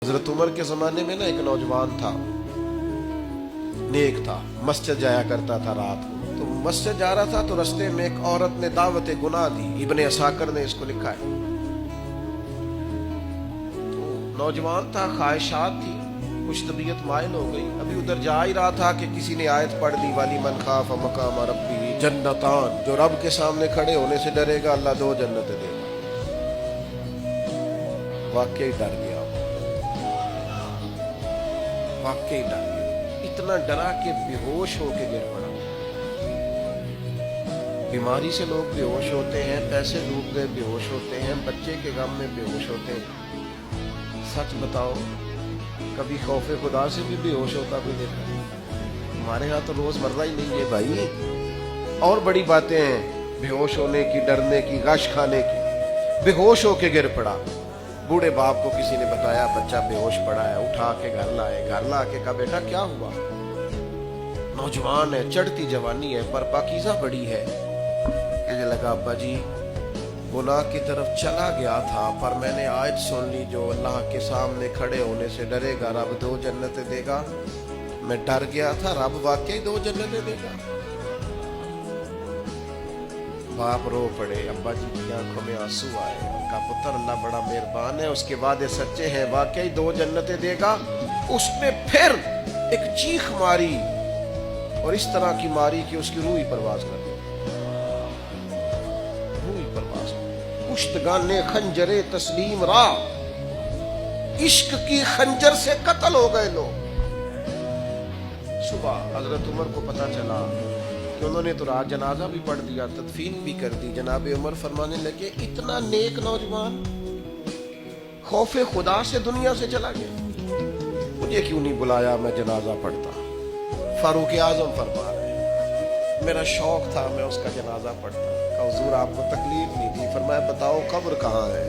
हजरत उमर के जमाने में ना एक नौजवान था, नेक था, मस्जिद जाया करता था रात को। तो मस्जिद जा रहा था तो रास्ते में एक औरत ने दावत गुनाह दी। इब्ने असाकर ने इसको लिखा है। तो नौजवान था, ख्वाहिशात थी, कुछ तबीयत माइल हो गई। अभी उधर जा ही रहा था कि किसी ने आयत पढ़ दी, वाली मन खाफ मकाम रब्बी जन्नतान, जो रब के सामने खड़े होने से डरेगा अल्लाह 2 जन्नतें देगा। वाकई डर गया, वाकई डर गया, इतना डरा कि बेहोश होके गिर पड़ा। बीमारी से लोग बेहोश होते हैं, पैसे डूब गए बेहोश होते हैं, बच्चे के गम में बेहोश होते हैं। सच बताओ, कभी खौफे खुदा से भी बेहोश होता भी देखा? हमारे यहाँ तो रोजमर्रा ही नहीं है भाई। और बड़ी बातें हैं बेहोश होने की, डरने की, गश खाने की। बेहोश होके गिर पड़ा। बूढ़े बाप को किसी ने बताया बच्चा बेहोश पड़ा है, उठा के घर लाए। घर ला के कहा बेटा क्या हुआ? नौजवान है, चढ़ती जवानी है, पर पाकीज़ा बड़ी है। कहने लगा अब्बा जी, गुनाह की तरफ चला गया था, पर मैंने आयत सुन ली, जो अल्लाह के सामने खड़े होने से डरेगा रब 2 जन्नतें देगा। मैं डर गया था, रब वाकई 2 जन्नतें देगा। बाप रो पड़े, अब्बा जी की आंखों में आंसू आए। उनका पुत्र अल्लाह बड़ा मेहरबान है, उसके वादे सच्चे हैं, वाकई 2 जन्नतें देगा। उसने फिर एक चीख मारी और इस तरह की मारी कि उसकी रूह ही परवाज कर गई। रूह ही परवाज कर गई। पुश्तगाने खंजरे तस्लीम रा, इश्क की खंजर से कत्ल हो गए लोग। सुबह हजरत उमर को पता चला कि उन्होंने तो रात जनाजा भी पढ़ दिया, तदफीन भी कर दी। जनाब उमर फरमाने लगे, इतना नेक नौजवान खौफे खुदा से दुनिया से चला गया, मुझे क्यों नहीं बुलाया, मैं जनाजा पढ़ता। फारूक आजम फरमा रहे, मेरा शौक था, मैं उसका जनाजा पढ़ता। हुजूर आपको तकलीफ नहीं थी? फरमाया बताओ कब्र कहाँ है?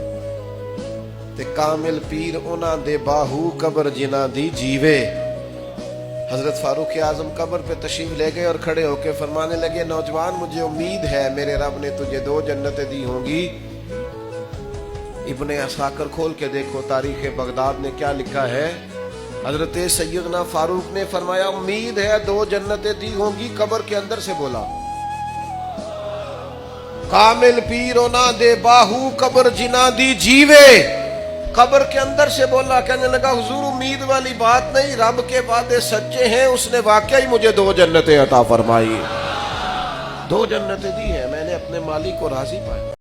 ते कामिल पीर उना दे बाहू, कब्र जिना दी जीवे। हजरत फारूक आजम कब्र पे तशरीफ ले गए और खड़े होकर फरमाने लगे, नौजवान मुझे उम्मीद है मेरे रब ने तुझे 2 जन्नतें दी होंगी। इब्ने असाकर खोल के देखो, तारीख बगदाद ने क्या लिखा है। हजरत सैयदना फारूक ने फरमाया उम्मीद है 2 जन्नतें दी होंगी। कब्र के अंदर से बोला, कामिल पीरो ना दे बाहू, कब्र जिना दी जीवे। कब्र के अंदर से बोला, कहने लगा हुजूर उम्मीद वाली बात नहीं, रब के वादे सच्चे हैं, उसने वाकई मुझे 2 जन्नतें अता फरमाई। 2 जन्नतें दी हैं, मैंने अपने मालिक को राजी पाया।